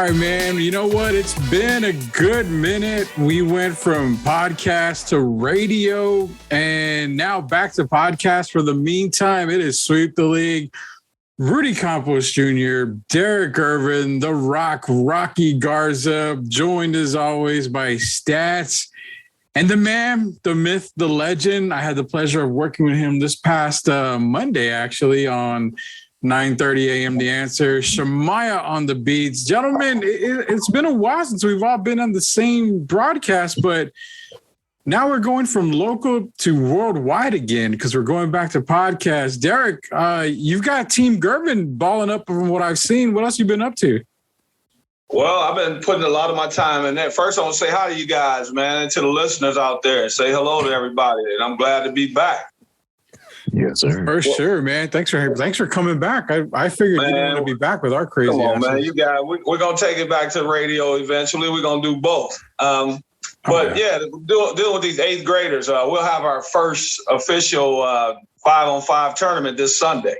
All right, man. You know what? It's been a good minute. We went from podcast to radio and now back to podcast. For the meantime, it is Sweep the League. Rudy Campos Jr., Derrick Gervin, The Rock, Rocky Garza, joined as always by Stats. And the man, the myth, the legend. I had the pleasure of working with him this past Monday, actually, on 9:30 a.m. The Answer. Shemaiah on the beats. Gentlemen, it's been a while since we've all been on the same broadcast, but now we're going from local to worldwide again because we're going back to podcast. Derrick, you've got Team Gervin balling up from what I've seen. What else you been up to? Well, I've been putting a lot of my time in that. First, I want to say hi to you guys, man, and to the listeners out there. Say hello to everybody, and I'm glad to be back. Yes, sir. For sure, man. Thanks for coming back. I figured you didn't want to be back with our crazy. Come on, asses. man. You guys, we're gonna take it back to radio eventually. We're gonna do both. But dealing with these eighth graders, we'll have our first official 5-on-5 tournament this Sunday.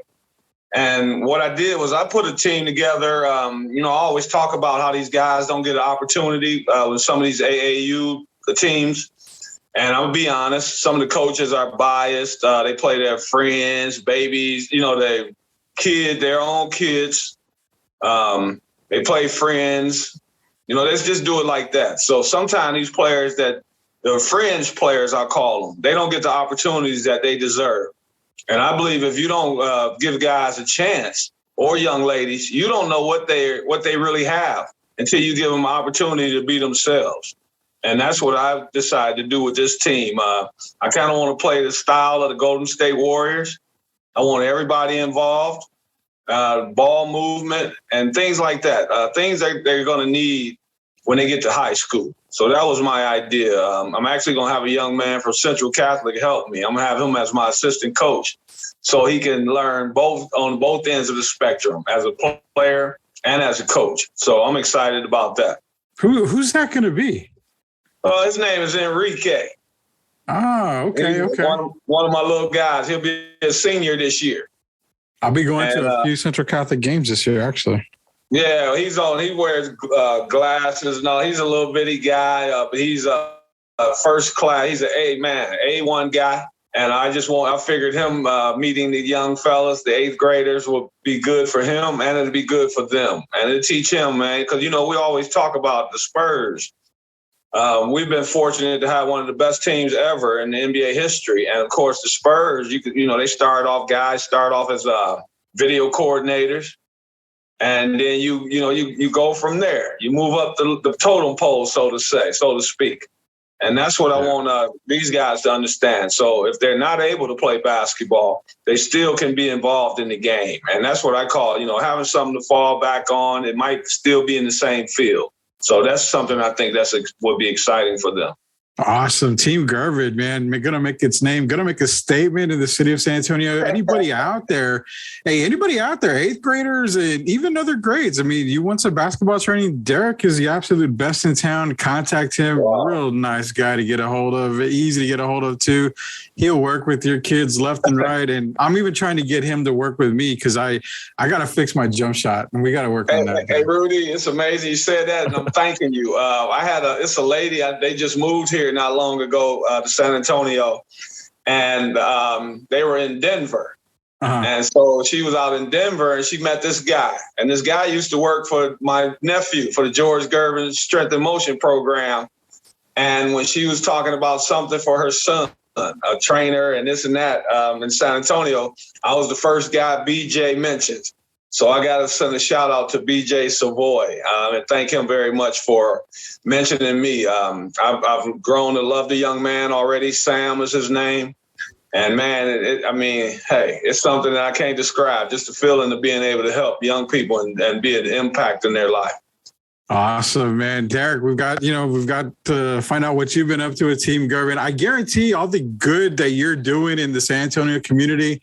And what I did was I put a team together. I always talk about how these guys don't get an opportunity with some of these AAU teams. And I'm going to be honest, some of the coaches are biased. They play their friends, babies, their own kids. They play friends. Let's just do it like that. So sometimes these players the fringe players, I call them, they don't get the opportunities that they deserve. And I believe if you don't give guys a chance, or young ladies, you don't know what they really have until you give them an opportunity to be themselves. And that's what I've decided to do with this team. I kind of want to play the style of the Golden State Warriors. I want everybody involved, ball movement, and things like that, things that they're going to need when they get to high school. So that was my idea. I'm actually going to have a young man from Central Catholic help me. I'm going to have him as my assistant coach so he can learn on both ends of the spectrum, as a player and as a coach. So I'm excited about that. Who's that going to be? His name is Enrique. Oh, okay. One of my little guys. He'll be a senior this year. I'll be going to a few Central Catholic games this year, actually. Yeah, he wears glasses. No, he's a little bitty guy. But he's a first class. He's an A1 guy. And I figured him meeting the young fellas, the eighth graders, will be good for him, and it'll be good for them. And it'll teach him, man, because, we always talk about the Spurs. We've been fortunate to have one of the best teams ever in the NBA history. And, of course, the Spurs, they start off as video coordinators. And then you go from there. You move up the totem pole, so to speak. And that's what I want these guys to understand. So if they're not able to play basketball, they still can be involved in the game. And that's what I call, having something to fall back on. It might still be in the same field. So that's something I think would be exciting for them. Awesome. Team Gervin, man, going to make its name, going to make a statement in the city of San Antonio. Anybody out there, eighth graders and even other grades. I mean, you want some basketball training? Derrick is the absolute best in town. Contact him. Wow. Real nice guy to get a hold of. Easy to get a hold of, too. He'll work with your kids left and right. And I'm even trying to get him to work with me because I got to fix my jump shot. And we got to work on that. Hey, Rudy, it's amazing you said that. And I'm thanking you. It's a lady. They just moved here not long ago to San Antonio, and they were in Denver. Uh-huh. And so she was out in Denver and she met this guy, and this guy used to work for my nephew for the George Gervin Strength and Motion program. And when she was talking about something for her son, a trainer and this and that in San Antonio, I was the first guy BJ mentioned. So I got to send a shout out to BJ Savoy and thank him very much for mentioning me. I've grown to love the young man already. Sam is his name. And man, it's something that I can't describe, just the feeling of being able to help young people and be an impact in their life. Awesome, man. Derrick, we've got to find out what you've been up to with Team Gervin. I guarantee all the good that you're doing in the San Antonio community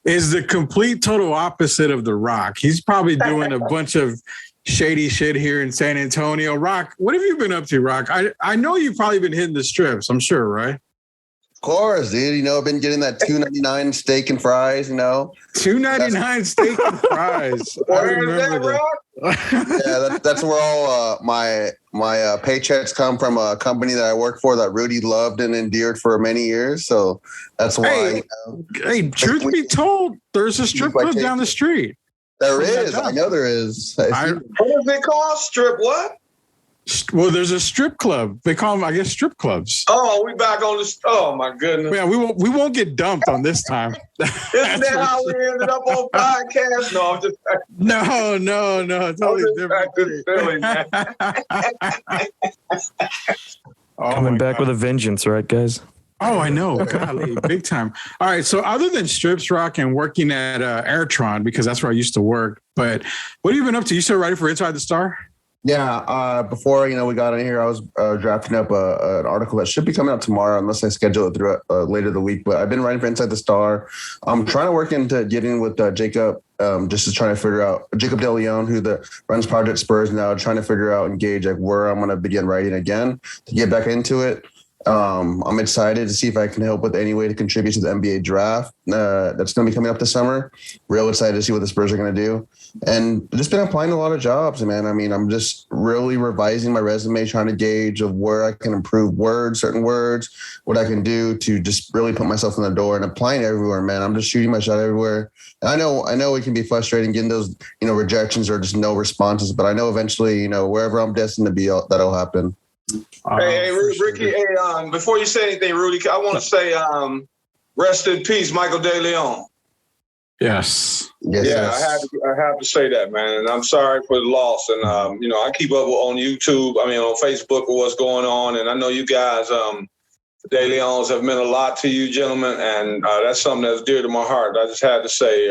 is the complete total opposite of The Rock. He's probably doing a bunch of shady shit here in San Antonio. Rock, what have you been up to, Rock? I know you've probably been hitting the strips, I'm sure, right? Of course, dude. You know, I've been getting that $2.99 steak and fries. You know, $2.99 steak and fries. I remember that. Yeah, that's where all my paychecks come from. A company that I work for that Rudy loved and endeared for many years. So that's why. Hey, truth be told, there's a strip club down the street. There is. I know there is. What is it called? Strip what? Well, there's a strip club. They call them, I guess, strip clubs. Oh, we back on this. Oh my goodness. Yeah, we won't get dumped on this time. Isn't that how we ended up on podcast? No, I'm just no, totally different. Silly, man. Coming back with a vengeance, right, guys? Oh, I know. Golly, big time. All right. So other than Strips Rock and working at Airtron, because that's where I used to work, but what have you been up to? You still ready for Inside the Star? Yeah, before we got in here, I was drafting up an article that should be coming out tomorrow, unless I schedule it through later the week. But I've been writing for Inside the Star. I'm trying to work into getting with Jacob, just to try to figure out Jacob DeLeon, who runs Project Spurs now, trying to figure out and gauge where I'm going to begin writing again to get back into it. I'm excited to see if I can help with any way to contribute to the NBA draft that's going to be coming up this summer. Real excited to see what the Spurs are going to do. And just been applying to a lot of jobs, man. I mean, I'm just really revising my resume, trying to gauge of where I can improve certain words, what I can do to just really put myself in the door and applying everywhere, man. I'm just shooting my shot everywhere. And I know it can be frustrating getting those, rejections or just no responses, but I know eventually, wherever I'm destined to be, that'll happen. Hey, Ricky, before you say anything, Rudy, I want to say rest in peace, Michael DeLeon. Yes. Yeah, I have to say that, man. And I'm sorry for the loss. And, I keep up on YouTube, on Facebook with what's going on. And I know you guys, DeLeons have meant a lot to you, gentlemen. And that's something that's dear to my heart. I just had to say,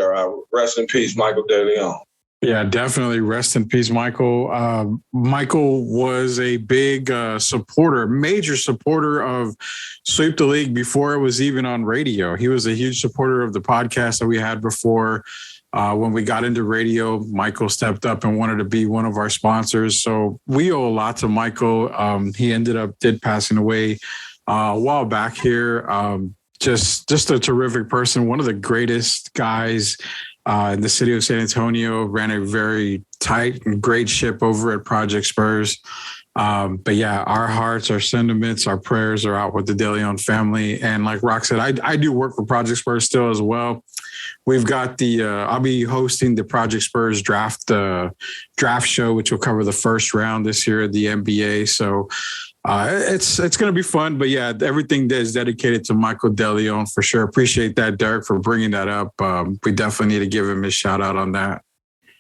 rest in peace, Michael DeLeon. Yeah, definitely. Rest in peace, Michael. Michael was a big major supporter of Sweep the League before it was even on radio. He was a huge supporter of the podcast that we had before. When we got into radio, Michael stepped up and wanted to be one of our sponsors. So we owe a lot to Michael. He did passing away a while back here. Just a terrific person, one of the greatest guys in the city of San Antonio, ran a very tight and great ship over at Project Spurs. But yeah, our hearts, our sentiments, our prayers are out with the DeLeon family. And like Rock said, I do work for Project Spurs still as well. We've got I'll be hosting the Project Spurs draft show, which will cover the first round this year at the NBA. So it's going to be fun, but yeah, everything is dedicated to Michael DeLeon for sure. Appreciate that, Derrick, for bringing that up. We definitely need to give him a shout out on that.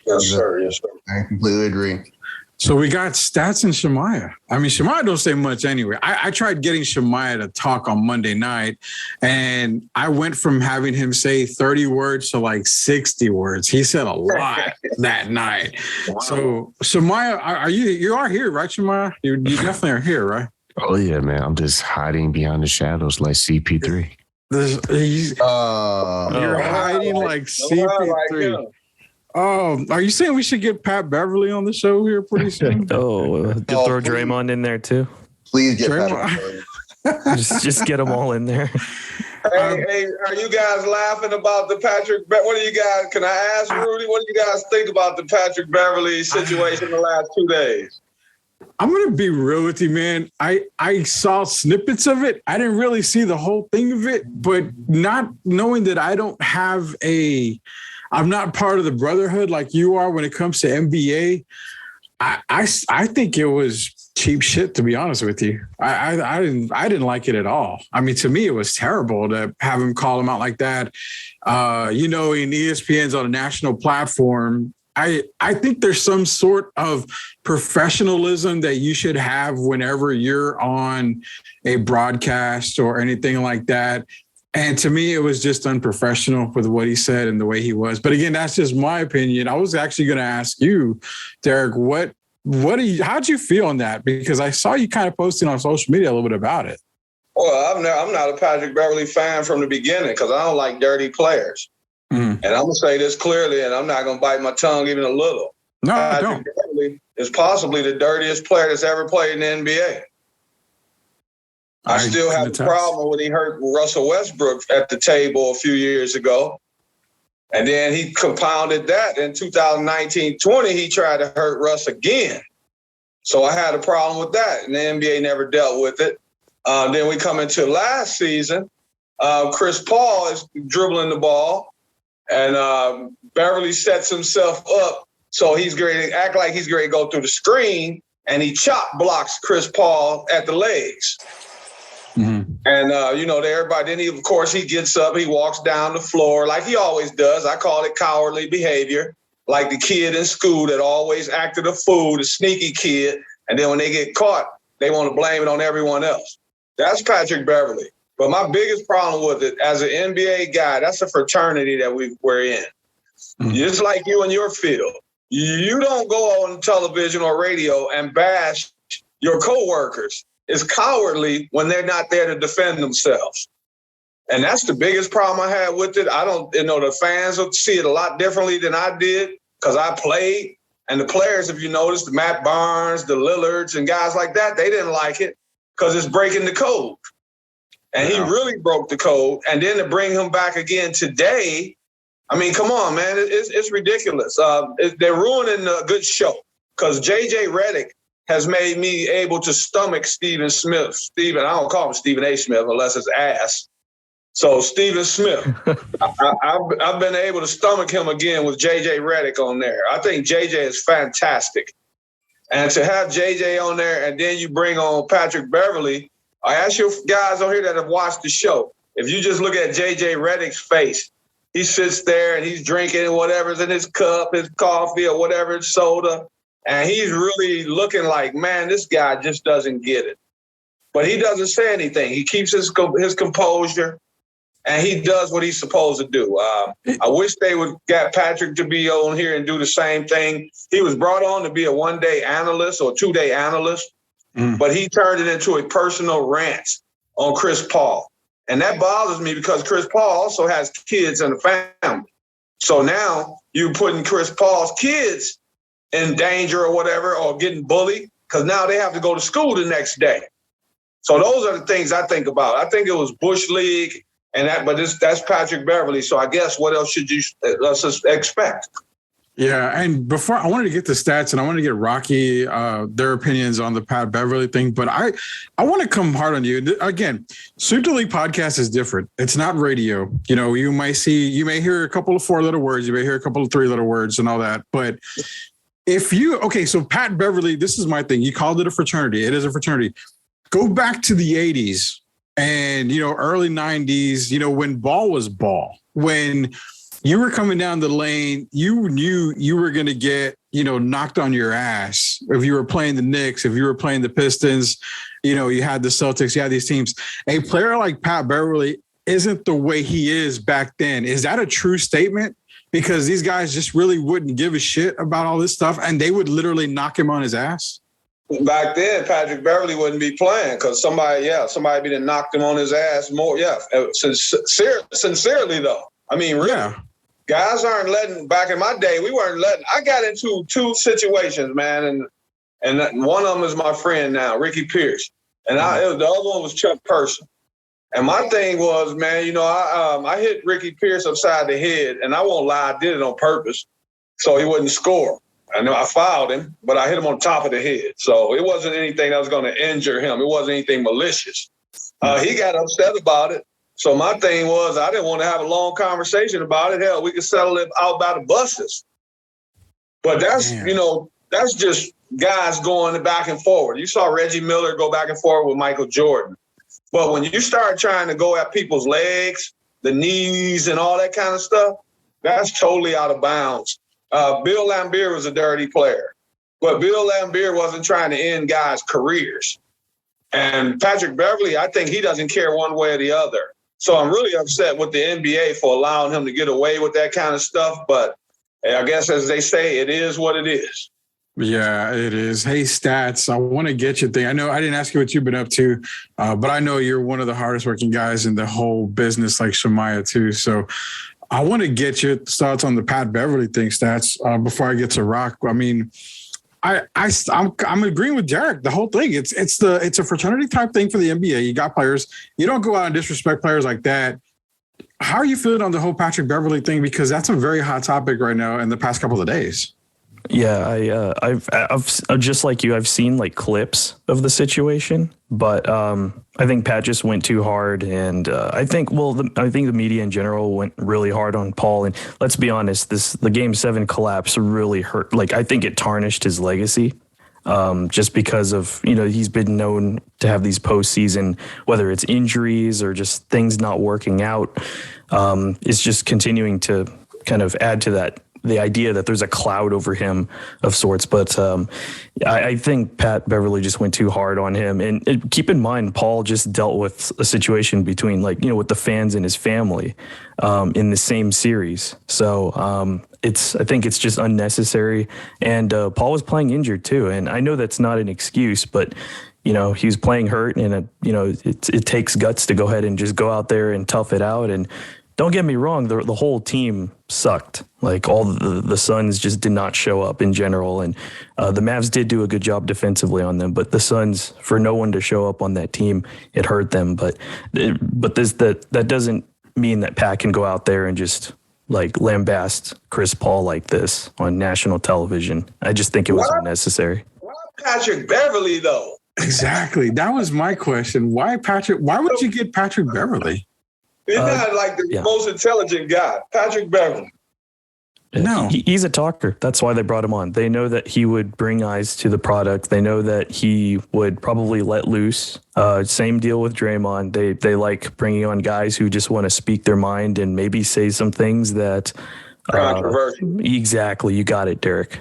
Yes, sir. I completely agree. So we got Stats and Shemaiah. Shemaiah don't say much anyway. I tried getting Shemaiah to talk on Monday night, and I went from having him say 30 words to like 60 words. He said a lot that night. Wow. So Shemaiah, you are here, right, Shemaiah? You definitely are here, right? Oh, yeah, man. I'm just hiding behind the shadows like CP3. You're hiding like CP3. Are you saying we should get Pat Beverly on the show here pretty soon? Throw Draymond in there too. Please get Draymond. just get them all in there. Hey, are you guys laughing about the Patrick? What do you guys? Can I ask Rudy? What do you guys think about the Patrick Beverly situation the last 2 days? I'm going to be real with you, man. I saw snippets of it. I didn't really see the whole thing of it, but not knowing that I'm not part of the brotherhood like you are when it comes to NBA. I think it was cheap shit, to be honest with you. I didn't like it at all. To me, it was terrible to have him call him out like that. In ESPN's on a national platform. I think there's some sort of professionalism that you should have whenever you're on a broadcast or anything like that. And to me, it was just unprofessional with what he said and the way he was. But again, that's just my opinion. I was actually going to ask you, Derrick, how'd you feel on that? Because I saw you kind of posting on social media a little bit about it. Well, I'm not a Patrick Beverly fan from the beginning because I don't like dirty players. Mm-hmm. And I'm going to say this clearly, and I'm not going to bite my tongue even a little. No, Patrick Beverly is possibly the dirtiest player that's ever played in the NBA. I still have a problem when he hurt Russell Westbrook at the table a few years ago. And then he compounded that in 2019-20, he tried to hurt Russ again. So I had a problem with that, and the NBA never dealt with it. Then we come into last season. Chris Paul is dribbling the ball, and Beverly sets himself up so he's going to act like he's going to go through the screen, and he chop blocks Chris Paul at the legs. Mm-hmm. And, everybody, then of course, he gets up, he walks down the floor like he always does. I call it cowardly behavior, like the kid in school that always acted a fool, the sneaky kid. And then when they get caught, they want to blame it on everyone else. That's Patrick Beverly. But my biggest problem with it, as an NBA guy, that's a fraternity that we're in. Mm-hmm. Just like you in your field. You don't go on television or radio and bash your coworkers. It's cowardly when they're not there to defend themselves. And that's the biggest problem I had with it. The fans will see it a lot differently than I did because I played. And the players, if you notice, the Matt Barnes, the Lillards, and guys like that, they didn't like it because it's breaking the code. And he really broke the code. And then to bring him back again today, I mean, come on, man, it's ridiculous. They're ruining a good show because J.J. Redick has made me able to stomach Stephen Smith. I don't call him Stephen A. Smith unless it's ass. So Stephen Smith, I've been able to stomach him again with J.J. Redick on there. I think J.J. is fantastic. And to have J.J. on there and then you bring on Patrick Beverly, I ask you guys on here that have watched the show, if you just look at J.J. Redick's face, he sits there and he's drinking whatever's in his cup, his coffee or whatever, soda. And he's really looking like, man, this guy just doesn't get it. But he doesn't say anything. He keeps his composure, and he does what he's supposed to do. I wish they would get Patrick to be on here and do the same thing. He was brought on to be a one-day analyst or two-day analyst, but he turned it into a personal rant on Chris Paul. And that bothers me because Chris Paul also has kids and a family. So now you're putting Chris Paul's kids in danger or whatever, or getting bullied, because now they have to go to school the next day. So those are the things I think about. I think it was Bush League, but that's Patrick Beverly. So I guess what else should you expect? Yeah, and before I wanted to get the stats, and I wanted to get Rocky their opinions on the Pat Beverly thing, but I want to come hard on you again. Sweep the League podcast is different. It's not radio. You may hear a couple of 4-letter words, you may hear a couple of 3-letter words, and all that, but. So Pat Beverly, this is my thing. You called it a fraternity. It is a fraternity. Go back to the 80s and, early 90s, when ball was ball. When you were coming down the lane, you knew you were going to get, knocked on your ass. If you were playing the Knicks, if you were playing the Pistons, you had the Celtics, you had these teams. A player like Pat Beverly isn't the way he is back then. Is that a true statement? Because these guys just really wouldn't give a shit about all this stuff, and they would literally knock him on his ass. Back then, Patrick Beverly wouldn't be playing because somebody be to knocked him on his ass more. Yeah, sincerely though. I mean, really, guys aren't letting. Back in my day, we weren't letting. I got into 2 situations, man, and one of them is my friend now, Ricky Pierce, and the other one was Chuck Person. And my thing was, man, I hit Ricky Pierce upside the head, and I won't lie, I did it on purpose, so he wouldn't score. I know I fouled him, but I hit him on top of the head. So it wasn't anything that was going to injure him. It wasn't anything malicious. He got upset about it. So my thing was, I didn't want to have a long conversation about it. Hell, we could settle it out by the buses. But that's just guys going back and forward. You saw Reggie Miller go back and forth with Michael Jordan. But when you start trying to go at people's legs, the knees, and all that kind of stuff, that's totally out of bounds. Bill Laimbeer was a dirty player, but Bill Laimbeer wasn't trying to end guys' careers. And Patrick Beverly, I think he doesn't care one way or the other. So I'm really upset with the NBA for allowing him to get away with that kind of stuff. But I guess, as they say, it is what it is. Yeah, it is. Hey, Stats, I want to get your thing. I know I didn't ask you what you've been up to, but I know you're one of the hardest working guys in the whole business, like Shemaiah too. So I want to get your thoughts on the Pat Beverly thing, Stats, before I get to Rock. I mean, I'm agreeing with Derrick. The whole thing, it's a fraternity type thing for the NBA. You got players. You don't go out and disrespect players like that. How are you feeling on the whole Patrick Beverley thing? Because that's a very hot topic right now in the past couple of days. Yeah, I've just like you, I've seen like clips of the situation, but I think Pat just went too hard, and I think the media in general went really hard on Paul. And let's be honest, the Game 7 collapse really hurt. Like, I think it tarnished his legacy, just because of, he's been known to have these postseason, whether it's injuries or just things not working out, it's just continuing to kind of add to that. The idea that there's a cloud over him of sorts. But I think Pat Beverley just went too hard on him. And keep in mind, Paul just dealt with a situation between with the fans and his family in the same series. So I think it's just unnecessary. And Paul was playing injured too. And I know that's not an excuse, but he was playing hurt, and it takes guts to go ahead and just go out there and tough it out. And don't get me wrong, the whole team sucked. Like, all the Suns just did not show up in general. And the Mavs did do a good job defensively on them, but the Suns, for no one to show up on that team, it hurt them. But that doesn't mean that Pat can go out there and just like lambast Chris Paul like this on national television. I just think it was unnecessary. Why Patrick Beverley though? Exactly. That was my question. Why Patrick? Why would you get Patrick Beverley? He's not like the most intelligent guy, Patrick Beverley. No, he's a talker. That's why they brought him on. They know that he would bring eyes to the product. They know that he would probably let loose. Same deal with Draymond. They like bringing on guys who just want to speak their mind and maybe say some things that controversial. Exactly, you got it, Derrick.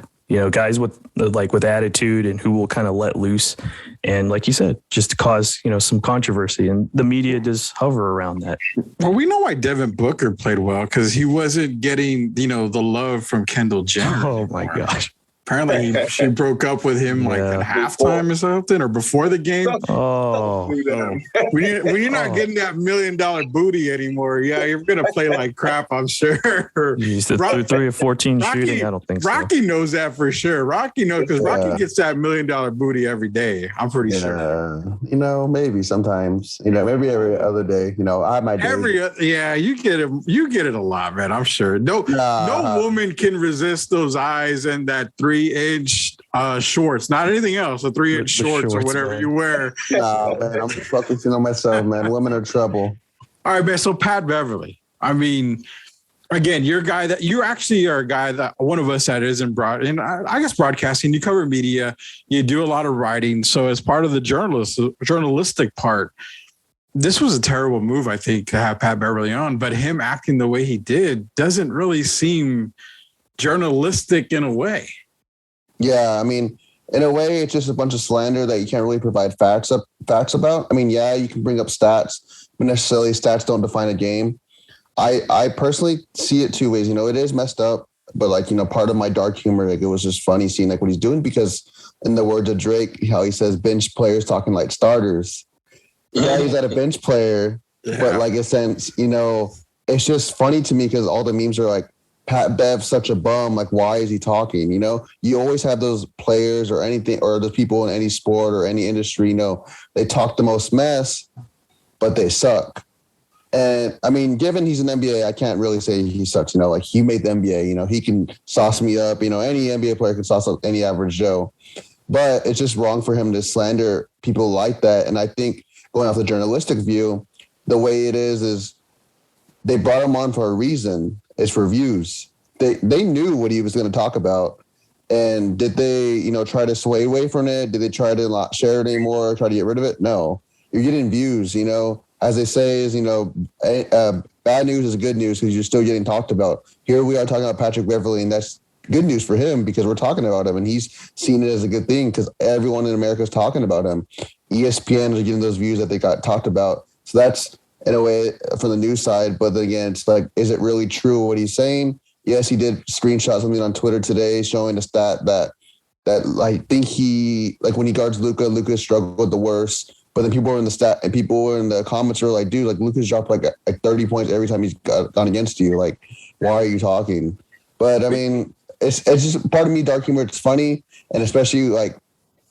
Guys with attitude and who will kind of let loose, and like you said, just to cause some controversy, and the media does hover around that. Well, we know why Devin Booker played well, because he wasn't getting the love from Kendall Jenner. Oh my gosh! Apparently, she broke up with him at halftime or something, or before the game. Oh, when you're not getting that $1 million booty anymore, you're gonna play like crap, I'm sure. He's the 3 or 14 shooting. I don't think so. Rocky knows that for sure. Rocky knows, because Rocky gets that $1 million booty every day. I'm pretty sure. Maybe sometimes. Maybe every other day. I have my day. You get it. You get it a lot, man. I'm sure. No woman can resist those eyes and that 3-inch shorts, not anything else. The 3-inch shorts or whatever you wear. Nah, man, I'm focusing on myself, man. Women are trouble. All right, man. So Pat Beverley. I mean, again, you're actually a guy that one of us that isn't I guess broadcasting. You cover media. You do a lot of writing. So as part of the journalistic part, this was a terrible move, I think, to have Pat Beverley on. But him acting the way he did doesn't really seem journalistic in a way. Yeah, I mean, in a way, it's just a bunch of slander that you can't really provide facts about. I mean, you can bring up stats, but necessarily stats don't define a game. I personally see it two ways. It is messed up, but part of my dark humor, it was just funny seeing what he's doing, because in the words of Drake, how he says bench players talking like starters. Yeah, he's not a bench player, but in a sense, it's just funny to me because all the memes are like, Pat Bev's such a bum. Like, why is he talking? You always have those players or anything, or those people in any sport or any industry, they talk the most mess, but they suck. And I mean, given he's an NBA, I can't really say he sucks. He made the NBA, he can sauce me up. Any NBA player can sauce up any average Joe, but it's just wrong for him to slander people like that. And I think going off the journalistic view, the way it is they brought him on for a reason. It's for views. They knew what he was going to talk about. And did they, try to sway away from it? Did they try to not share it anymore, try to get rid of it? No. You're getting views, As they say, bad news is good news because you're still getting talked about. Here we are talking about Patrick Beverley, and that's good news for him because we're talking about him, and he's seen it as a good thing because everyone in America is talking about him. ESPN is getting those views that they got talked about. So that's, in a way, from the news side. But then again, it's like, is it really true what he's saying? Yes, he did screenshot something on Twitter today showing a stat that I think when he guards Luka struggled the worst. But then people were in the comments were like, dude, Luka's dropped like 30 points every time he's gone against you. Like, why are you talking? But I mean, it's just part of me, dark humor. It's funny, and especially like,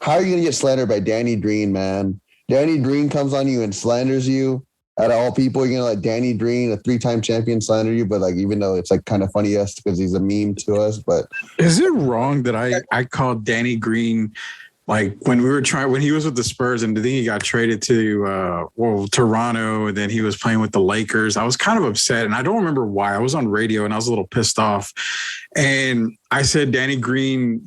how are you gonna get slandered by Danny Green, man? Danny Green comes on you and slanders you. Out of all people, you're gonna let Danny Green, a 3-time champion, slander you. But like, even though it's like kind of funny us because he's a meme to us, but is it wrong that I called Danny Green like when he was with the Spurs and then he got traded to Toronto and then he was playing with the Lakers? I was kind of upset and I don't remember why. I was on radio and I was a little pissed off, and I said Danny Green,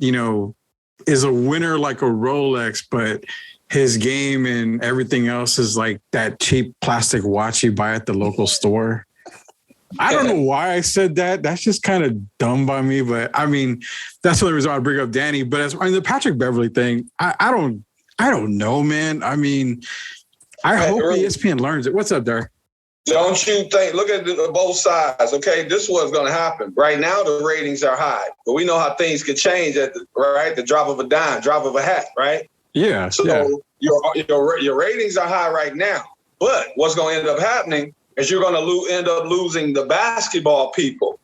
is a winner like a Rolex, but his game and everything else is like that cheap plastic watch you buy at the local store. I don't know why I said that. That's just kind of dumb by me. But I mean, that's the only reason I bring up Danny. But the Patrick Beverley thing, I don't know, man. I mean, I hope ESPN learns it. What's up, Derrick? Don't you think? Look at both sides. Okay, this is what's going to happen. Right now, the ratings are high, but we know how things could change at the drop of a dime, drop of a hat, right? Yeah. So your ratings are high right now, but what's going to end up happening is you're going to end up losing the basketball people.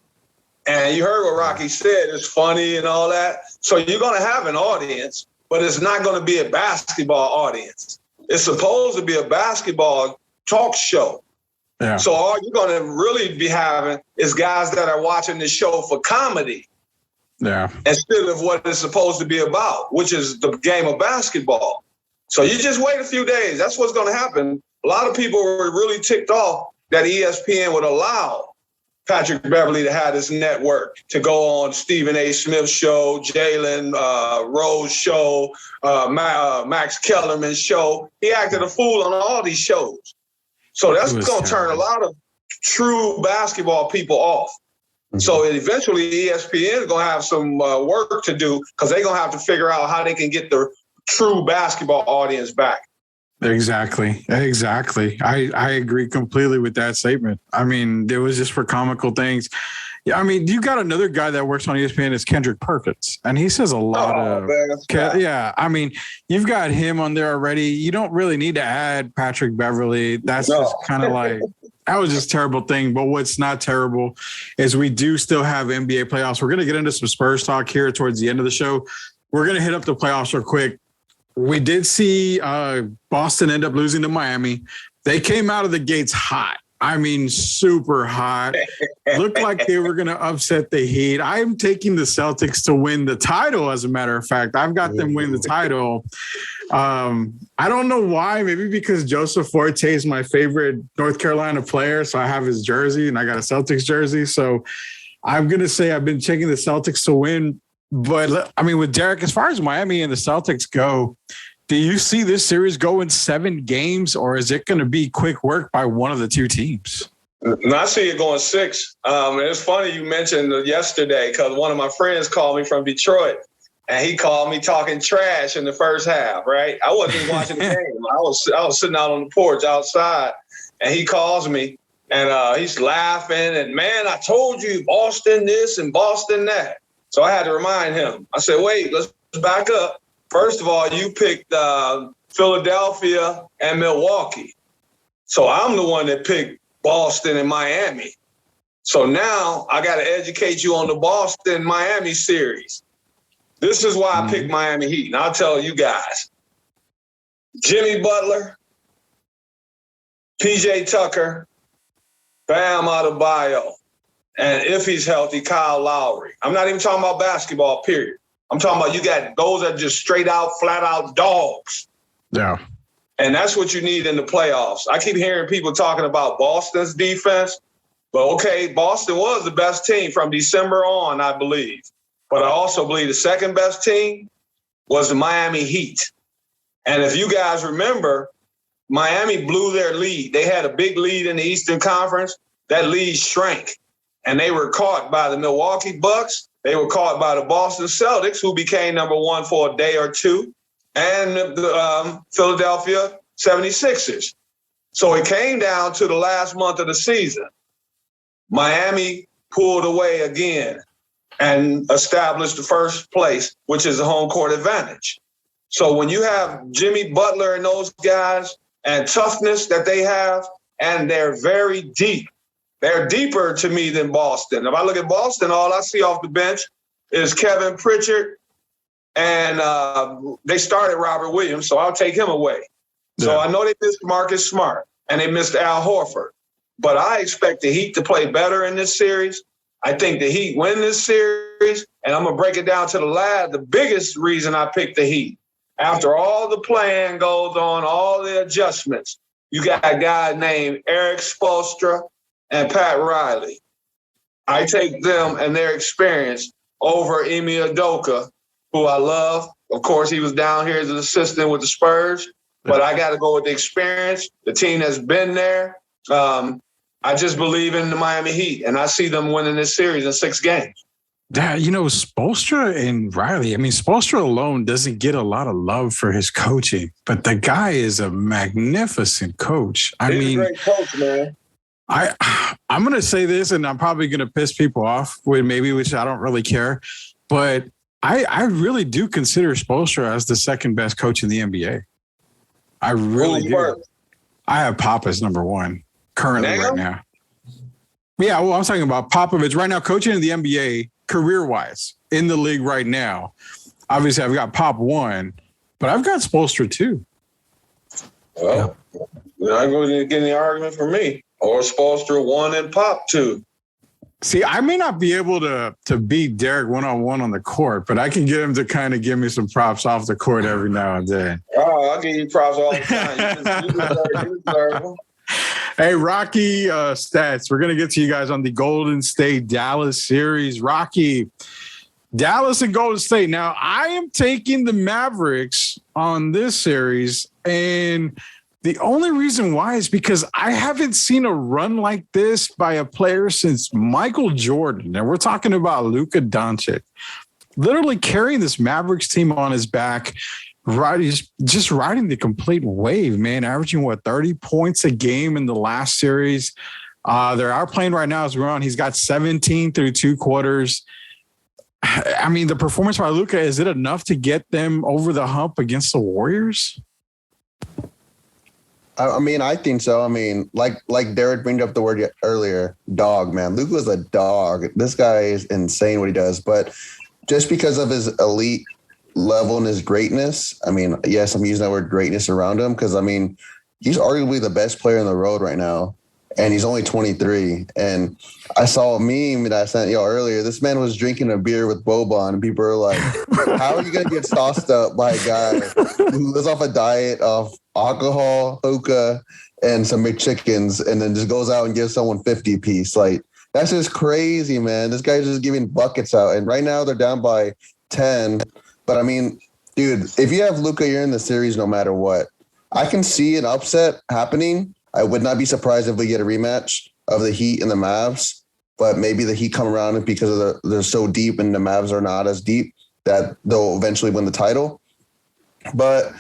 And you heard what Rocky said. It's funny and all that. So you're going to have an audience, but it's not going to be a basketball audience. It's supposed to be a basketball talk show. Yeah. So all you're going to really be having is guys that are watching the show for comedy. Yeah. Instead of what it's supposed to be about, which is the game of basketball. So you just wait a few days. That's what's going to happen. A lot of people were really ticked off that ESPN would allow Patrick Beverley to have this network, to go on Stephen A. Smith's show, Jalen Rose show, Max Kellerman's show. He acted a fool on all these shows. So that's going to turn a lot of true basketball people off. So eventually ESPN is going to have some work to do because they're going to have to figure out how they can get the true basketball audience back. Exactly. I agree completely with that statement. I mean, it was just for comical things. Yeah, I mean, you got another guy that works on ESPN is Kendrick Perkins, and he says a lot I mean, you've got him on there already. You don't really need to add Patrick Beverley. That's just kind of like that was just a terrible thing. But what's not terrible is we do still have NBA playoffs. We're going to get into some Spurs talk here towards the end of the show. We're going to hit up the playoffs real quick. We did see Boston end up losing to Miami. They came out of the gates hot. I mean, super hot. Looked like they were going to upset the Heat. I'm taking the Celtics to win the title, as a matter of fact. I've got them win the title. I don't know why. Maybe because Joseph Forte is my favorite North Carolina player, so I have his jersey, and I got a Celtics jersey. So I'm going to say I've been taking the Celtics to win. But, I mean, with Derrick, as far as Miami and the Celtics go, do you see this series going 7 games, or is it going to be quick work by one of the two teams? No, I see it going 6. And it's funny you mentioned yesterday because one of my friends called me from Detroit, and he called me talking trash in the first half, right? I wasn't watching the game. I was sitting out on the porch outside, and he calls me, and he's laughing, and, man, I told you Boston this and Boston that. So I had to remind him. I said, wait, let's back up. First of all, you picked Philadelphia and Milwaukee. So I'm the one that picked Boston and Miami. So now I got to educate you on the Boston-Miami series. This is why I picked Miami Heat. And I'll tell you guys. Jimmy Butler, PJ Tucker, Bam Adebayo, and if he's healthy, Kyle Lowry. I'm not even talking about basketball, period. I'm talking about you got those are just straight out, flat out dogs. Yeah. And that's what you need in the playoffs. I keep hearing people talking about Boston's defense. But, okay, Boston was the best team from December on, I believe. But I also believe the second best team was the Miami Heat. And if you guys remember, Miami blew their lead. They had a big lead in the Eastern Conference. That lead shrank. And they were caught by the Milwaukee Bucks. They were caught by the Boston Celtics, who became number 1 for a day or two, and the Philadelphia 76ers. So it came down to the last month of the season. Miami pulled away again and established the first place, which is a home court advantage. So when you have Jimmy Butler and those guys and toughness that they have, and they're very deep. They're deeper to me than Boston. If I look at Boston, all I see off the bench is Kevin Pritchard, and they started Robert Williams, so I'll take him away. Yeah. So I know they missed Marcus Smart, and they missed Al Horford. But I expect the Heat to play better in this series. I think the Heat win this series, and I'm going to break it down to the biggest reason I picked the Heat. After all the playing goes on, all the adjustments, you got a guy named Eric Spoelstra and Pat Riley. I take them and their experience over Ime Udoka, who I love. Of course, he was down here as an assistant with the Spurs, but I got to go with the experience, the team that's been there. I just believe in the Miami Heat, and I see them winning this series in 6 games. Yeah, Spoelstra and Riley, Spoelstra alone doesn't get a lot of love for his coaching, but the guy is a magnificent coach. He's a great coach, man. I'm going to say this, and I'm probably going to piss people off which I don't really care, but I really do consider Spoelstra as the second best coach in the NBA. I really do. First? I have Pop as number 1 currently right now. Yeah, well, I'm talking about Popovich right now, coaching in the NBA career-wise in the league right now. Obviously, I've got Pop 1, but I've got Spoelstra 2. Well, you're not going to get any argument from me. Or Spoelstra 1 and Pop 2. See, I may not be able to beat Derrick one-on-one on the court, but I can get him to kind of give me some props off the court every now and then. Oh, I'll give you props all the time. You deserve them. Hey, Rocky stats. We're going to get to you guys on the Golden State-Dallas series. Rocky, Dallas and Golden State. Now, I am taking the Mavericks on this series, and the only reason why is because I haven't seen a run like this by a player since Michael Jordan. And we're talking about Luka Doncic, literally carrying this Mavericks team on his back, just riding the complete wave, man, averaging 30 points a game in the last series. They're out playing right now as we're on. He's got 17 through 2 quarters. The performance by Luka, is it enough to get them over the hump against the Warriors? I think so. Like Derek brought up the word earlier, dog, man. Luka is a dog. This guy is insane what he does. But just because of his elite level and his greatness, yes, I'm using that word greatness around him because, he's arguably the best player in the world right now. And he's only 23. And I saw a meme that I sent y'all earlier. This man was drinking a beer with Boban, and people are like, how are you going to get sauced up by a guy who lives off a diet of alcohol, hookah, and some McChickens, and then just goes out and gives someone 50 apiece? Like, that's just crazy, man. This guy's just giving buckets out. And right now they're down by 10. But, dude, if you have Luka, you're in the series no matter what. I can see an upset happening. I would not be surprised if we get a rematch of the Heat and the Mavs, but maybe the Heat come around because they're so deep and the Mavs are not as deep that they'll eventually win the title. But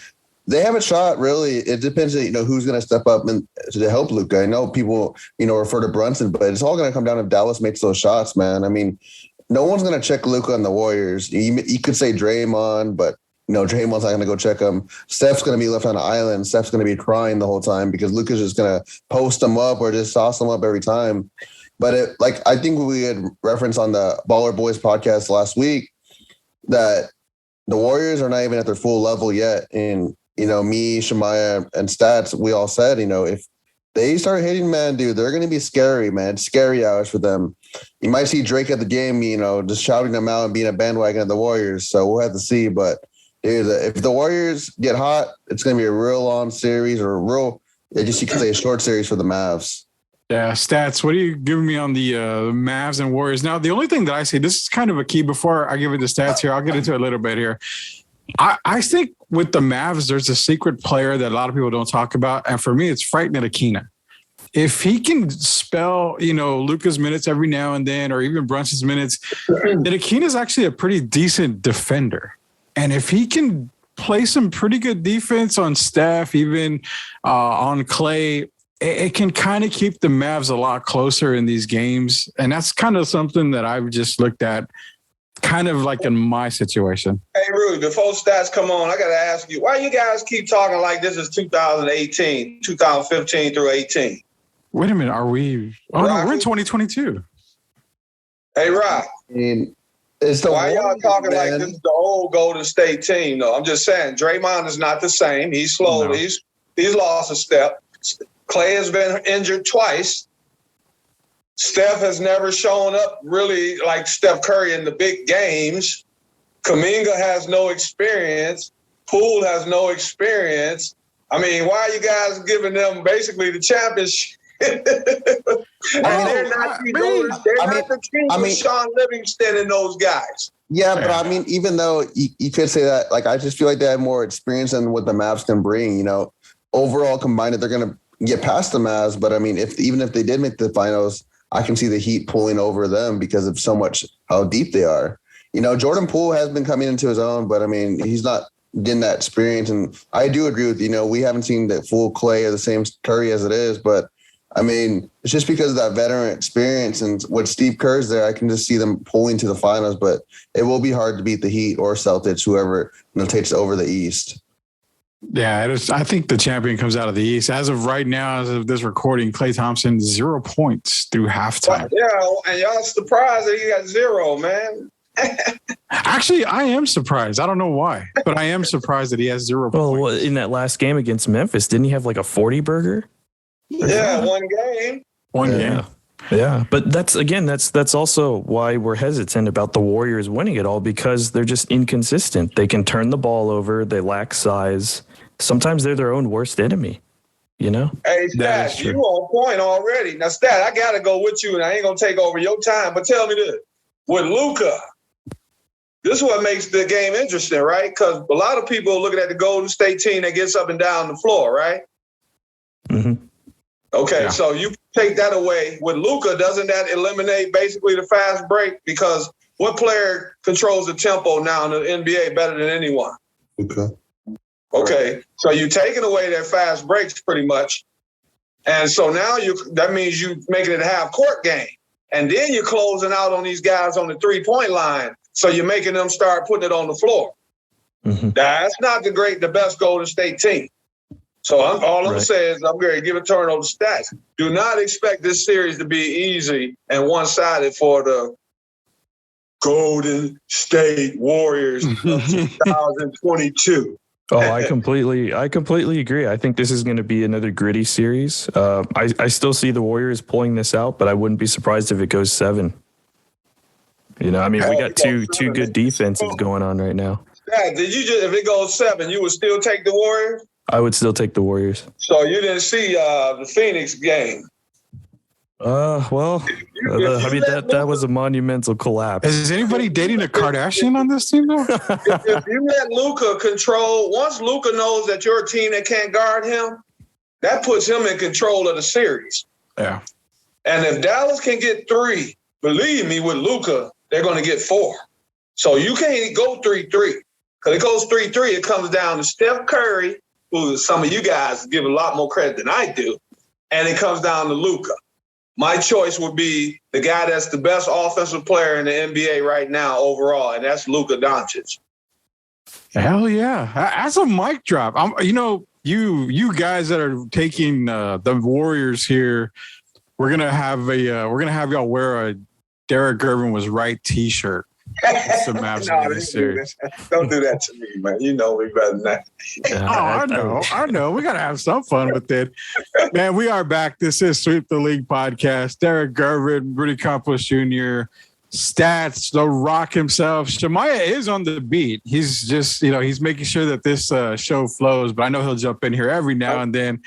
they have a shot, really. It depends, who's going to step up and to help Luka. I know people, refer to Brunson, but it's all going to come down if Dallas makes those shots, man. No one's going to check Luka on the Warriors. You could say Draymond, but Draymond's not going to go check him. Steph's going to be left on an island. Steph's going to be crying the whole time because Luka's just going to post him up or just sauce him up every time. But I think we had referenced on the Baller Boys podcast last week that the Warriors are not even at their full level yet. And, me, Shemaiah, and Stats, we all said, if they start hitting, man, dude, they're going to be scary, man. Scary hours for them. You might see Drake at the game, just shouting them out and being a bandwagon of the Warriors. So we'll have to see. But if the Warriors get hot, it's going to be a real long series or you could say a short series for the Mavs. Yeah, Stats, what are you giving me on the Mavs and Warriors? Now, the only thing that I see, this is kind of a key before I give it the stats here. I'll get into it a little bit here. I think with the Mavs, there's a secret player that a lot of people don't talk about. And for me, it's Frank Ntilikina. If he can spell, Luka's minutes every now and then, or even Brunson's minutes, Ntilikina is actually a pretty decent defender. And if he can play some pretty good defense on Steph, even on Clay, it can kind of keep the Mavs a lot closer in these games. And that's kind of something that I've just looked at kind of like in my situation. Hey, Rudy, before Stats come on, I got to ask you, why you guys keep talking like this is 2018, 2015 through 18? Wait a minute. Are we? Oh, Rocky? No, we're in 2022. Hey, Rock. It's the Why y'all Warriors, talking man. like this is the old Golden State team? No, I'm just saying Draymond is not the same. He's slow. No. He's lost a step. Clay has been injured twice. Steph has never shown up really like Steph Curry in the big games. Kuminga has no experience. Poole has no experience. I mean, why are you guys giving them basically the championship? They're not the team with Sean Livingston and those guys. Yeah, but I mean, even though you could say that, like, I just feel like they have more experience than what the Mavs can bring. You know, overall combined, they're going to get past the Mavs. But I mean, even if they did make the finals, I can see the Heat pulling over them because of so much how deep they are. You know, Jordan Poole has been coming into his own, but I mean, he's not getting that experience. And I do agree with, you know, we haven't seen the full Clay or the same Curry as it is, but I mean, it's just because of that veteran experience and with Steve Kerr's there, I can just see them pulling to the finals, but it will be hard to beat the Heat or Celtics, whoever takes over the East. Yeah, it is. I think the champion comes out of the East. As of right now, as of this recording, Klay Thompson, 0 points through halftime. Yeah, and y'all surprised that he got 0, man. Actually, I am surprised. I don't know why, but I am surprised that he has 0 points. Well, in that last game against Memphis, didn't he have like a 40 burger? Yeah, one game. One game. Yeah, but that's also why we're hesitant about the Warriors winning it all, because they're just inconsistent. They can turn the ball over. They lack size. Sometimes they're their own worst enemy, you know? Hey, Stat, you on point already. Now, Stat, I got to go with you, and I ain't going to take over your time, but tell me this. With Luka, this is what makes the game interesting, right? Because a lot of people are looking at the Golden State team that gets up and down the floor, right? Mm-hmm. Okay, so you take that away. With Luka, doesn't that eliminate basically the fast break? Because what player controls the tempo now in the NBA better than anyone? Okay, so you're taking away their fast breaks pretty much. And so now that means you making it a half-court game. And then you're closing out on these guys on the three-point line. So you're making them start putting it on the floor. Mm-hmm. That's not the best Golden State team. So all I'm saying is I'm going to give a turn on the stats. Do not expect this series to be easy and one-sided for the Golden State Warriors of 2022. Oh, I completely agree. I think this is going to be another gritty series. I still see the Warriors pulling this out, but I wouldn't be surprised if it goes 7. You know, I mean, we got two good defenses going on right now. Yeah, if it goes 7, you would still take the Warriors? I would still take the Warriors. So you didn't see the Phoenix game? That was a monumental collapse. Is anybody dating a Kardashian on this team, though? If you let Luka control, once Luka knows that you're a team that can't guard him, that puts him in control of the series. Yeah. And if Dallas can get 3, believe me, with Luka, they're going to get 4. So you can't go 3-3. Because it goes 3-3, it comes down to Steph Curry, who some of you guys give a lot more credit than I do, and it comes down to Luka. My choice would be the guy that's the best offensive player in the NBA right now overall, and that's Luka Doncic. Hell yeah! That's a mic drop. You guys that are taking the Warriors here, we're gonna have y'all wear a Derrick Gervin was right T-shirt. Some don't do that to me, man. You know me better than that. I know. We gotta have some fun with it, man. We are back. This is Sweep the League podcast. Derrick Gervin, Rudy Campos Jr., Stats, the Rock himself. Shemaiah is on the beat. He's just, he's making sure that this show flows. But I know he'll jump in here every now and then.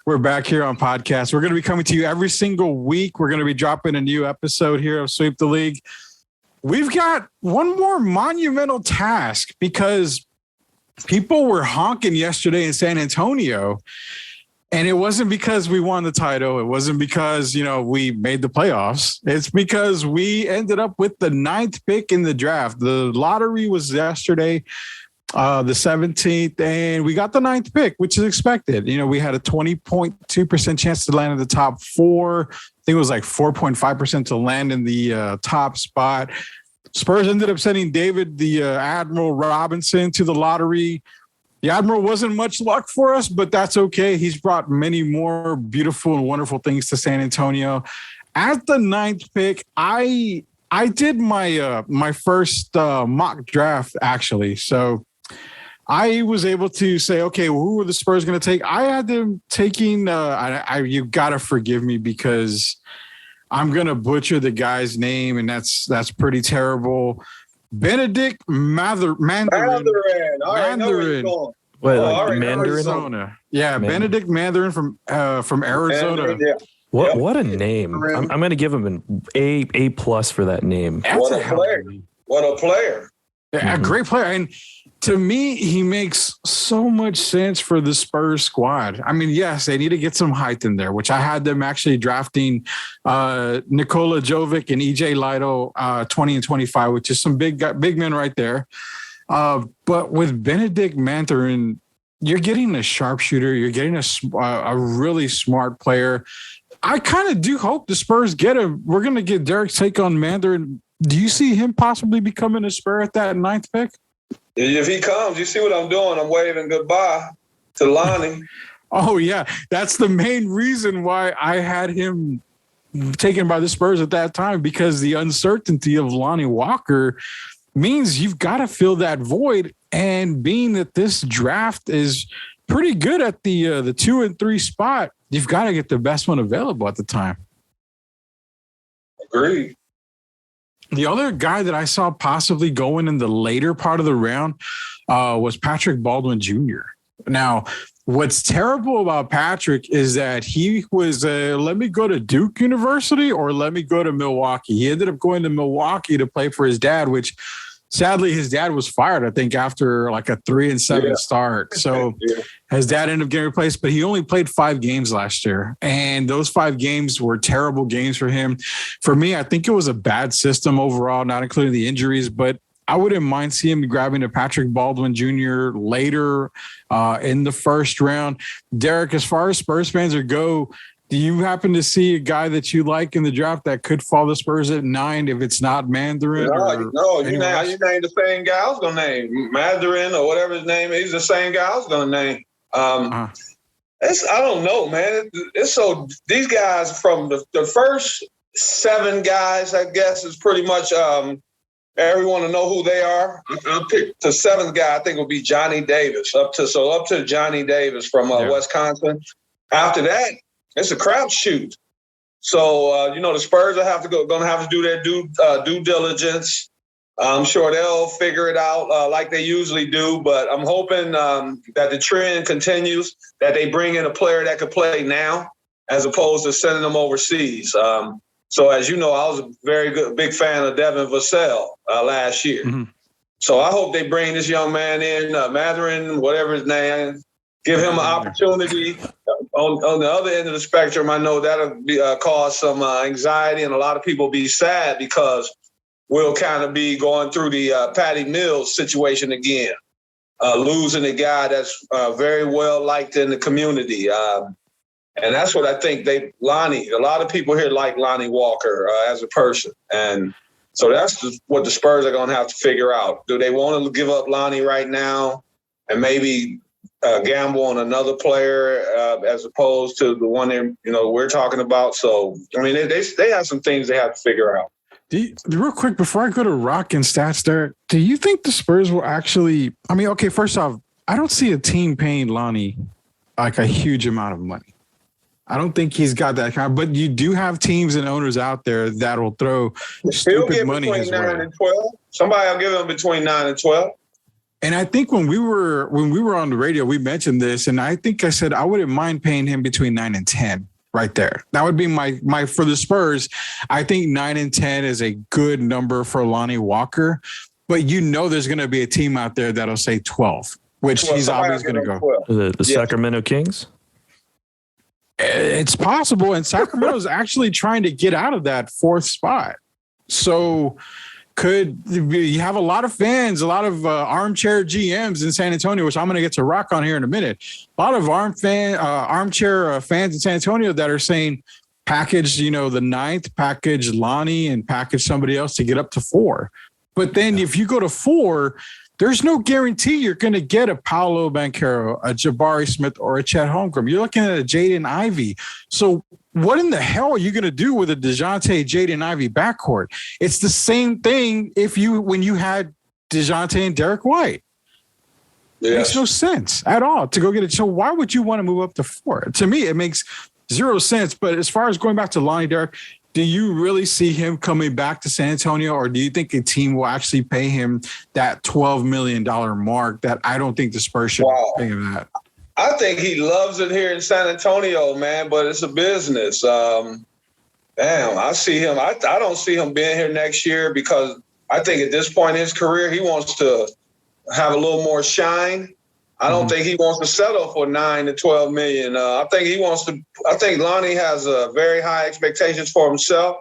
We're back here on podcast. We're going to be coming to you every single week. We're going to be dropping a new episode here of Sweep the League. We've got one more monumental task because people were honking yesterday in San Antonio, and it wasn't because we won the title. It wasn't because, we made the playoffs. It's because we ended up with the 9th pick in the draft. The lottery was yesterday, the 17th, and we got the 9th pick, which is expected. We had a 20.2% chance to land in the top 4. I think it was like 4.5% to land in the top spot. Spurs ended up sending David, the Admiral Robinson, to the lottery. The Admiral wasn't much luck for us, but that's okay. He's brought many more beautiful and wonderful things to San Antonio. At the 9th pick, I I did my my first mock draft actually. So I was able to say, okay, well, who are the Spurs going to take? I had them taking. You gotta forgive me because I'm gonna butcher the guy's name, and that's pretty terrible. Benedict Mandarin. All right, know where you're going. Wait, Mandarin. Arizona. Yeah, Mandarin. Benedict Mandarin from Arizona. Mandarin, yeah. What a name! I'm going to give him an A plus for that name. What a player! What a player! A great player, and to me, he makes so much sense for the Spurs squad. I mean, yes, they need to get some height in there, which I had them actually drafting Nikola Jovic and EJ Lido 20 and 25, which is some big men right there. But with Benedict Mandarin, you're getting a sharpshooter. You're getting a really smart player. I kind of do hope the Spurs get him. We're going to get Derek's take on Mandarin. Do you see him possibly becoming a Spur at that 9th pick? If he comes, you see what I'm doing. I'm waving goodbye to Lonnie. Oh, yeah. That's the main reason why I had him taken by the Spurs at that time, because the uncertainty of Lonnie Walker means you've got to fill that void. And being that this draft is pretty good at the 2 and 3 spot, you've got to get the best one available at the time. Agreed. The other guy that I saw possibly going in the later part of the round was Patrick Baldwin Jr. Now, what's terrible about Patrick is that he was, let me go to Duke University or let me go to Milwaukee. He ended up going to Milwaukee to play for his dad, which sadly his dad was fired, I think, after like a 3-7 start. So his dad ended up getting replaced, but he only played 5 games last year. And those 5 games were terrible games for him. For me, I think it was a bad system overall, not including the injuries, but I wouldn't mind seeing him grabbing a Patrick Baldwin Jr. later in the first round. Derek, as far as Spurs fans go, do you happen to see a guy that you like in the draft that could fall the Spurs at 9 if it's not Mandarin? No, you named the same guy I was going to name. Mandarin or whatever his name is, the same guy I was going to name. I don't know, man. It's so these guys from the first 7 guys, I guess, is pretty much everyone to know who they are. I'll pick the 7th guy. I think will be Johnny Davis. Up to Johnny Davis from Wisconsin. After that, it's a crapshoot. So the Spurs are going to have to do their due diligence. I'm sure they'll figure it out like they usually do. But I'm hoping that the trend continues, that they bring in a player that could play now, as opposed to sending them overseas. So as you know, I was a big fan of Devin Vassell last year. Mm-hmm. So I hope they bring this young man in, Mandarin, whatever his name, give him an opportunity. On the other end of the spectrum, I know that'll cause some anxiety, and a lot of people be sad because we'll kind of be going through the Patty Mills situation again, losing a guy that's very well liked in the community. And that's what I think a lot of people here like Lonnie Walker as a person. And so that's what the Spurs are going to have to figure out. Do they want to give up Lonnie right now and maybe gamble on another player as opposed to the one we're talking about? So, I mean, they have some things they have to figure out. Real quick, before I go to Rock and Stats there, do you think the Spurs will actually – I mean, okay, first off, I don't see a team paying Lonnie like a huge amount of money. I don't think he's got that kind, but you do have teams and owners out there that will throw stupid money his way. 9 and 12. Somebody will give him between 9 and 12. And I think when we were on the radio, we mentioned this, and I think I said I wouldn't mind paying him between 9 and 10 right there. That would be my for the Spurs. I think 9 and 10 is a good number for Lonnie Walker, but there's going to be a team out there that'll say 12, which he's always going to go. The Sacramento Kings? It's possible, and Sacramento is actually trying to get out of that 4th spot. So you have a lot of fans, a lot of armchair GMs in San Antonio, which I'm going to get to Rock on here in a minute. A lot of armchair fans in San Antonio that are saying package, the 9th, package Lonnie and package somebody else to get up to 4. But then if you go to 4, there's no guarantee you're going to get a Paolo Banchero, a Jabari Smith, or a Chet Holmgren. You're looking at a Jaden Ivey. So what in the hell are you going to do with a DeJounte, Jaden Ivey backcourt? It's the same thing when you had DeJounte and Derrick White. Yes. It makes no sense at all to go get it. So why would you want to move up to 4? To me, it makes zero sense. But as far as going back to Lonnie, Derrick, do you really see him coming back to San Antonio, or do you think a team will actually pay him that $12 million mark that I don't think the Spurs should pay him that? I think he loves it here in San Antonio, man, but it's a business. Damn, I see him. I don't see him being here next year because I think at this point in his career, he wants to have a little more shine. I don't think he wants to settle for $9 to $12 million. I think Lonnie has very high expectations for himself.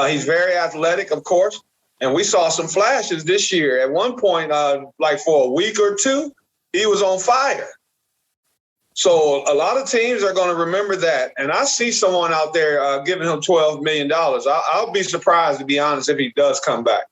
He's very athletic, of course, and we saw some flashes this year. At one point, like for a week or two, he was on fire. So a lot of teams are going to remember that, and I see someone out there giving him $12 million. I'll be surprised, to be honest, if he does come back.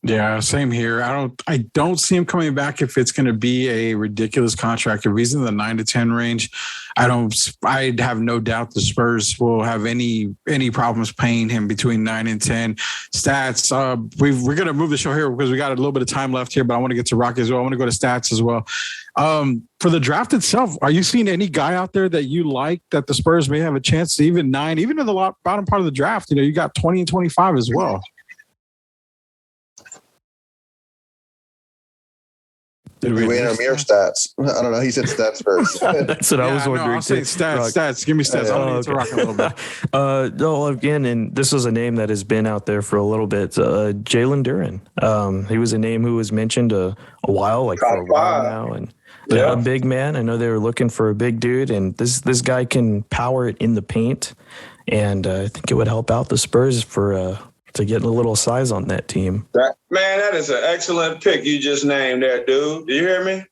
Yeah, same here. I don't see him coming back if it's going to be a ridiculous contract. If he's in the 9 to 10 range, I'd have no doubt the Spurs will have any problems paying him between 9 and 10. Stats. We're going to move the show here because we got a little bit of time left here, but I want to get to Rocky as well. I want to go to stats as well. For the draft itself, are you seeing any guy out there that you like that the Spurs may have a chance to even 9, even in the bottom part of the draft? You got 20 and 25 as well. Did we wait on Amir stats? I don't know. He said stats first. That's what I was wondering. I'll say stats. Give me stats. I want to rock a little bit. No, again, and this was a name that has been out there for a little bit. Jalen Duren. He was a name who was mentioned a while now, and a big man. I know they were looking for a big dude, and this guy can power it in the paint, and I think it would help out the Spurs to get a little size on that team. That is an excellent pick you just named there, dude. Do you hear me?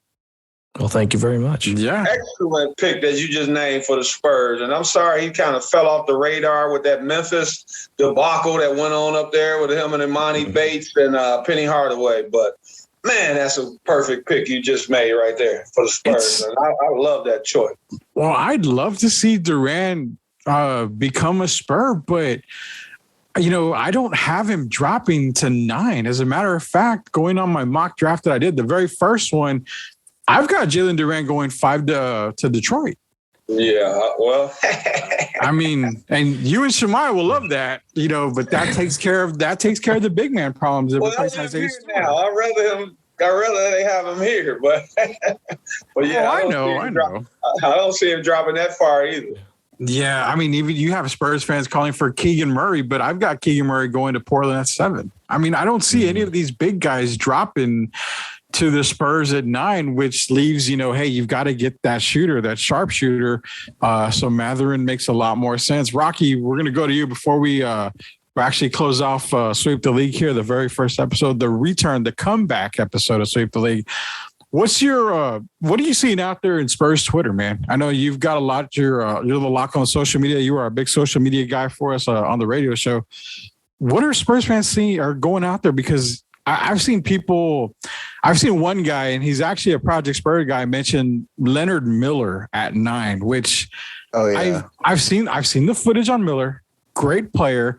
Well, thank you very much. Yeah. Excellent pick that you just named for the Spurs. And I'm sorry he kind of fell off the radar with that Memphis debacle that went on up there with him and Imani Bates and Penny Hardaway. But, man, that's a perfect pick you just made right there for the Spurs. And I love that choice. Well, I'd love to see Durant become a Spur, but – I don't have him dropping to 9. As a matter of fact, going on my mock draft that I did, the very first one, I've got Jalen Duren going 5 to Detroit. Yeah, well. I mean, and you and Shemaiah will love that, but that takes care of the big man problems. Well, I'm here now. I'd rather they have him here, but yeah. I know. I don't see him dropping that far either. Yeah, I mean, even you have Spurs fans calling for Keegan Murray, but I've got Keegan Murray going to Portland at 7. I mean, I don't see any of these big guys dropping to the Spurs at 9, which leaves, hey, you've got to get that shooter, that sharpshooter. So Mathurin makes a lot more sense. Rocky, we're going to go to you before we actually close off Sweep the League here, the very first episode, the comeback episode of Sweep the League. What's your what are you seeing out there in Spurs Twitter, man? I know you've got a lot. You're the lock on social media. You are a big social media guy for us on the radio show. What are Spurs fans seeing or going out there? Because I've seen one guy, and he's actually a Project Spurs guy, mention Leonard Miller at 9, which I've seen the footage on Miller. Great player,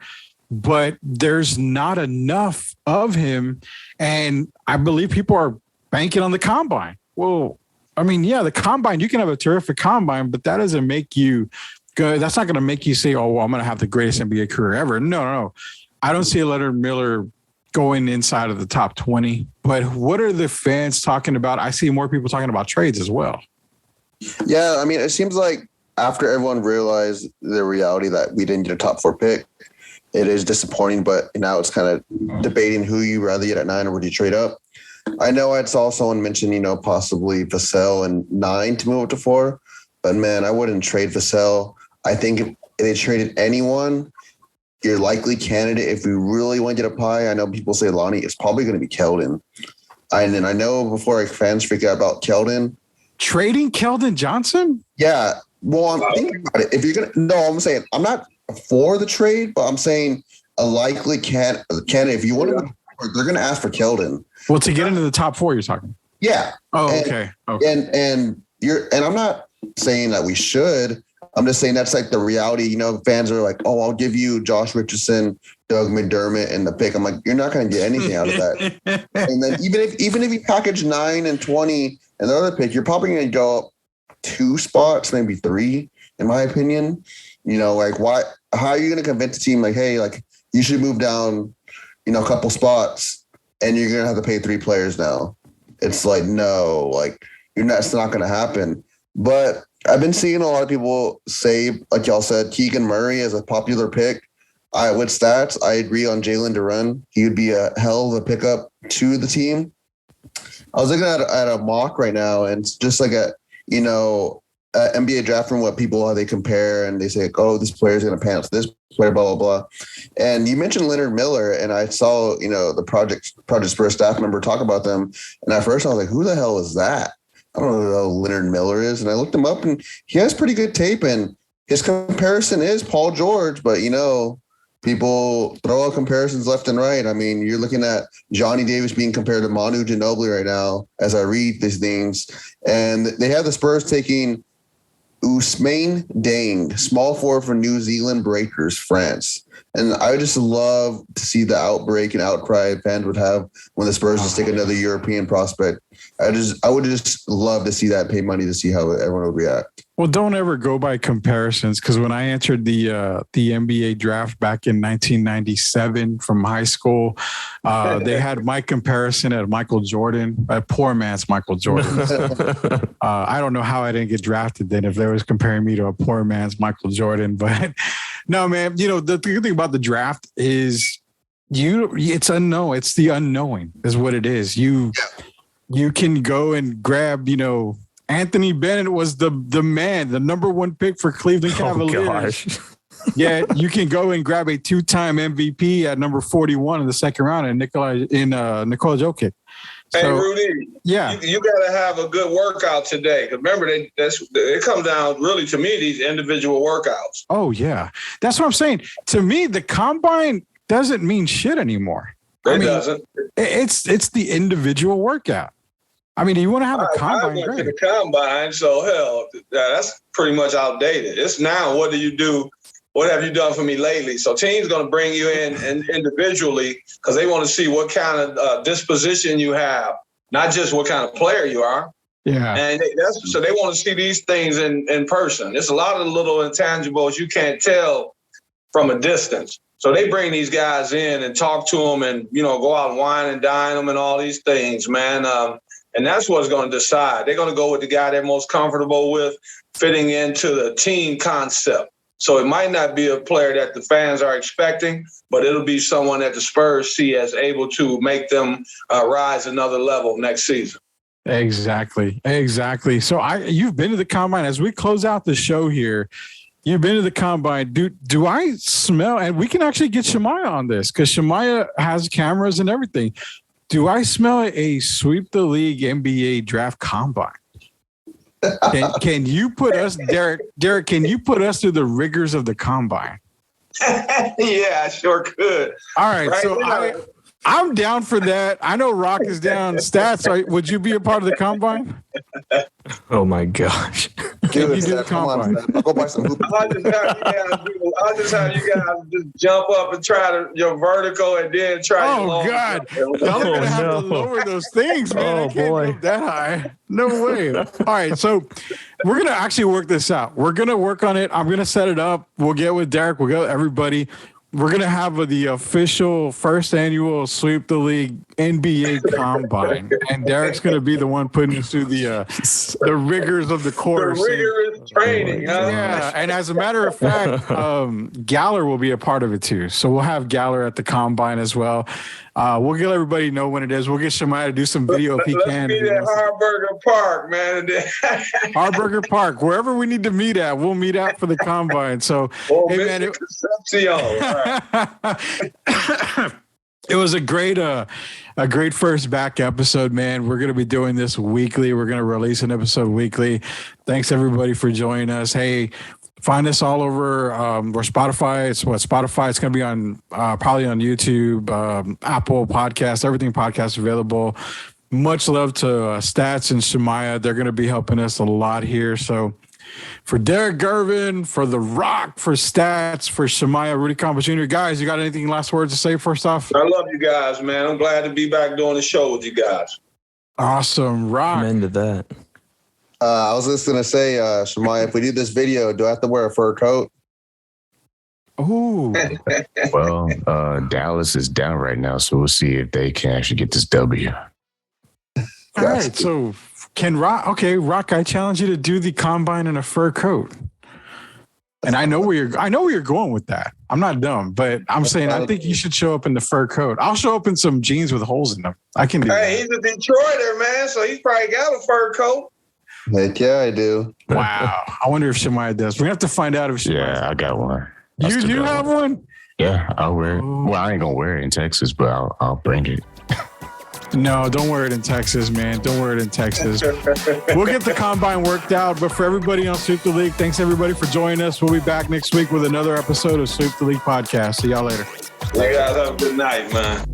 but there's not enough of him, and I believe people are banking on the combine. Well, I mean, yeah, the combine, you can have a terrific combine, but that doesn't make you good. That's not going to make you say, oh, well, I'm going to have the greatest NBA career ever. No. I don't see Leonard Miller going inside of the top 20. But what are the fans talking about? I see more people talking about trades as well. Yeah, I mean, it seems like after everyone realized the reality that we didn't get a top 4 pick, it is disappointing, but now it's kind of debating who you rather get at 9 or would you trade up. I know I saw someone mention, possibly Vassell and 9 to move up to 4, but man, I wouldn't trade Vassell. I think if they traded anyone, your likely candidate, if we really want to get up high, I know people say Lonnie, it's probably going to be Keldon. And I know before fans freak out about Keldon. Trading Keldon Johnson? Yeah. Well, I'm thinking about it. If you're going to, I'm saying, I'm not for the trade, but I'm saying a likely candidate. If you want to They're going to ask for Keldon. Well, to get into the top 4, you're talking. Yeah. Oh, and, okay. And I'm not saying that we should. I'm just saying that's like the reality. You know, fans are like, "Oh, I'll give you Josh Richardson, Doug McDermott, and the pick." I'm like, you're not going to get anything out of that. And then even if you package 9 and 20 and the other pick, you're probably going to go up 2 spots, maybe 3, in my opinion. You know, like why? How are you going to convince a team like, hey, like you should move down, you know, a couple spots, and you're going to have to pay 3 players now? It's like, no, like it's not going to happen. But I've been seeing a lot of people say, like y'all said, Keegan Murray is a popular pick. With stats, I agree on Jalen Duren. He would be a hell of a pickup to the team. I was looking at a mock right now, and it's just like a, you know, NBA draft from what people, how they compare, and they say, like, oh, this player is going to pan out to this player, blah, blah, blah. And you mentioned Leonard Miller, and I saw, you know, the Project Spurs staff member talk about them. And at first I was like, who the hell is that? I don't know who Leonard Miller is. And I looked him up, and he has pretty good tape. And his comparison is Paul George, but, you know, people throw out comparisons left and right. I mean, you're looking at Johnny Davis being compared to Manu Ginobili right now as I read these things. And they have the Spurs taking Ousmane Dieng, small forward for New Zealand Breakers, France. And I just love to see the outbreak and outcry fans would have when the Spurs just take another European prospect. I would just love to see that, pay money to see how everyone would react. Well, don't ever go by comparisons, because when I entered the NBA draft back in 1997 from high school, they had my comparison at Michael Jordan, a poor man's Michael Jordan. I don't know how I didn't get drafted then if they was comparing me to a poor man's Michael Jordan. But no, man, you know, the good thing about the draft is it's unknown. It's the unknowing is what it is. You can go and grab, you know, Anthony Bennett was the man, the number 1 pick for Cleveland Cavaliers. Yeah, you can go and grab a 2-time MVP at number 41 in the second round and Nikola Jokic. Hey, so, Rudy, yeah, you got to have a good workout today. Remember, it comes down really to me, these individual workouts. Oh, yeah. That's what I'm saying. To me, the combine doesn't mean shit anymore. It doesn't. It's the individual workout. I mean, you want to have a combine? I went to the combine, so hell, that's pretty much outdated. It's now, what do you do? What have you done for me lately? So teams going to bring you in and individually because they want to see what kind of disposition you have, not just what kind of player you are. Yeah. And so they want to see these things in person. There's a lot of little intangibles you can't tell from a distance. So they bring these guys in and talk to them and, you know, go out and wine and dine them and all these things, man. And that's what's going to decide. They're going to go with the guy they're most comfortable with, fitting into the team concept. So it might not be a player that the fans are expecting, but it'll be someone that the Spurs see as able to make them rise another level next season. Exactly. So you've been to the combine. As we close out the show here, you've been to the combine. Do I smell, and we can actually get Shemaiah on this because Shemaiah has cameras and everything. Do I smell a sweep the league NBA draft combine? Can you put us, Derrick, can you put us through the rigors of the combine? Yeah, I sure could. All right. So I'm down for that. I know Rock is down. Stats, would you be a part of the combine? Oh my gosh. Can you do the combine? I'll go buy some hoop. I'll just have you guys just jump up and try your vertical and then try. Oh God! Y'all are gonna have to lower those things, man. I can't go that high. No way. All right, so we're gonna actually work this out. We're gonna work on it. I'm gonna set it up. We'll get with Derrick. We'll get with everybody. We're going to have the official first annual Sweep the League NBA Combine. And Derrick's going to be the one putting us through the rigors of the course. The rigorous training. Huh? Yeah. And as a matter of fact, Galler will be a part of it too. So we'll have Galler at the Combine as well. We'll let everybody know when it is. We'll get Shemaiah to do some video if he can. Let's meet at Harburger Park, man. Harburger Park, wherever we need to meet at, we'll meet at for the Combine. So, hey, man, it was a great first back episode, man. We're going to be doing this weekly. We're going to release an episode weekly. Thanks everybody for joining us. Hey, Find us all over or Spotify. It's Spotify. It's going to be on probably on YouTube, Apple Podcasts, everything podcast available. Much love to Stats and Shemaiah. They're going to be helping us a lot here. So for Derrick Gervin, for The Rock, for Stats, for Shemaiah, Rudy Campos Jr. Guys, you got anything last words to say first off? I love you guys, man. I'm glad to be back doing the show with you guys. Awesome. Rock. I'm into that. I was just going to say, Shemaiah, if we do this video, do I have to wear a fur coat? Ooh. Well, Dallas is down right now, so we'll see if they can actually get this W. All right. So can Rock? Okay, Rock. I challenge you to do the combine in a fur coat. And I know where you're going with that. I'm not dumb, but I'm saying I think you should show up in the fur coat. I'll show up in some jeans with holes in them. I can do that. Hey, he's a Detroiter, man, so he's probably got a fur coat. Heck yeah, I do. Wow. I wonder if Shemaiah does. We're going to have to find out if Shemaiah Yeah, I got one. You do have one? Yeah, I'll wear it. Oh. Well, I ain't going to wear it in Texas, but I'll bring it. No, don't wear it in Texas, man. Don't wear it in Texas. We'll get the combine worked out. But for everybody on Sweep the League, thanks everybody for joining us. We'll be back next week with another episode of Sweep the League podcast. See y'all later. You guys have a good night, man.